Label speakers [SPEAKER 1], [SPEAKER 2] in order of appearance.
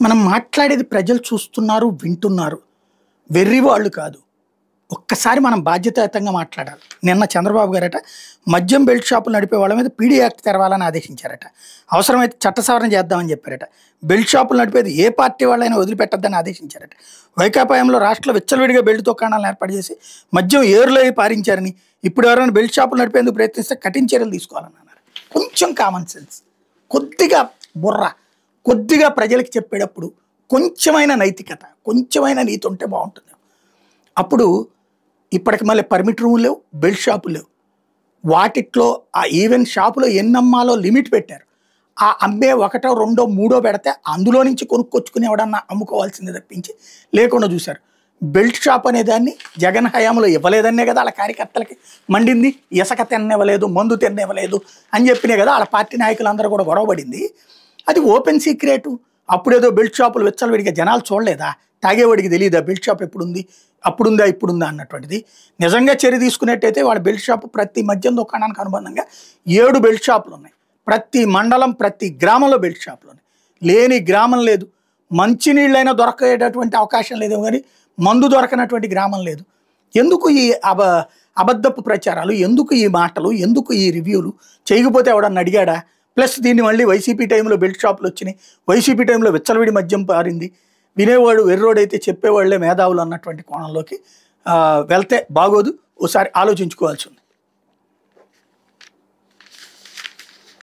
[SPEAKER 1] మనం మాట్లాడేది ప్రజలు చూస్తున్నారు, వింటున్నారు. వెర్రి వాళ్ళు కాదు. ఒక్కసారి మనం బాధ్యతాయుతంగా మాట్లాడాలి. నిన్న చంద్రబాబు గారట మద్యం బెల్ట్ షాపులు నడిపే వాళ్ళ మీద పీడీ యాక్ట్ తెరవాలని ఆదేశించారట. అవసరమైతే చట్ట సవరణ చేద్దామని చెప్పారట. బెల్ట్ షాపులు నడిపేది ఏ పార్టీ వాళ్ళైనా వదిలిపెట్టొద్దని ఆదేశించారట. వైకాపాయంలో రాష్ట్రంలో విచ్చలవిడిగా బెల్ట్ దుకాణాలను ఏర్పాటు చేసి మద్యం ఏరులో పారించారని, ఇప్పుడు ఎవరైనా బెల్ట్ షాపులు నడిపేందుకు ప్రయత్నిస్తే కఠిన చర్యలు తీసుకోవాలని అన్నారు. కొంచెం కామన్ సెన్స్, కొద్దిగా బుర్ర, కొద్దిగా ప్రజలకు చెప్పేటప్పుడు కొంచెమైన నైతికత, కొంచెమైన నీతి ఉంటే బాగుంటుంది. అప్పుడు ఇప్పటికి మళ్ళీ పర్మిట్ రూములు లేవు, బెల్ట్ షాపులు లేవు. వాటిట్లో ఆ ఈవెన్ షాపులో ఎన్ని అమ్మాలో లిమిట్ పెట్టారు. ఆ అమ్మే ఒకటో రెండో మూడో పెడితే అందులో నుంచి కొనుక్కొచ్చుకుని ఎవడన్నా అమ్ముకోవాల్సింది తప్పించి లేకుండా చూశారు. బెల్ట్ షాప్ అనే దాన్ని జగన్ హయాంలో ఇవ్వలేదనే కదా వాళ్ళ కార్యకర్తలకి మండింది. ఇసుక తిన్నివ్వలేదు, మందు తిన్నివ్వలేదు అని చెప్పినే కదా వాళ్ళ పార్టీ నాయకులందరూ కూడా గొడవపడింది. అది ఓపెన్ సీక్రెట్. అప్పుడేదో బెల్ట్ షాపులు విచ్చలవిడిగా జనాలు చూడలేదా? తాగేవాడికి తెలియదా బెల్ట్ షాప్ ఎప్పుడుంది, అప్పుడుందా ఇప్పుడుందా అన్నటువంటిది? నిజంగా చర్య తీసుకున్నట్టయితే వాళ్ళ బెల్ట్ షాప్ ప్రతి మద్యం దుకాణానికి అనుబంధంగా 7 బెల్ట్ షాపులు ఉన్నాయి. ప్రతి మండలం, ప్రతి గ్రామంలో బెల్ట్ షాపులు ఉన్నాయి. లేని గ్రామం లేదు. మంచినీళ్ళైనా దొరకేటటువంటి అవకాశం లేదు, కానీ మందు దొరకనటువంటి గ్రామం లేదు. ఎందుకు ఈ అబద్ధపు ప్రచారాలు, ఎందుకు ఈ మాటలు, ఎందుకు ఈ రివ్యూలు? చేయకపోతే ఎవడన్నా అడిగాడా? ప్లస్ దీన్ని మళ్ళీ వైసీపీ టైంలో బెల్ట్ షాపులు వచ్చినాయి, వైసీపీ టైంలో విచ్చలవిడి మద్యం పారింది. వినేవాడు వెర్రోడైతే చెప్పేవాళ్లే మేధావులు అన్నటువంటి కోణంలోకి వెళ్తే బాగోదు. ఓసారి ఆలోచించుకోవాల్సి ఉంది.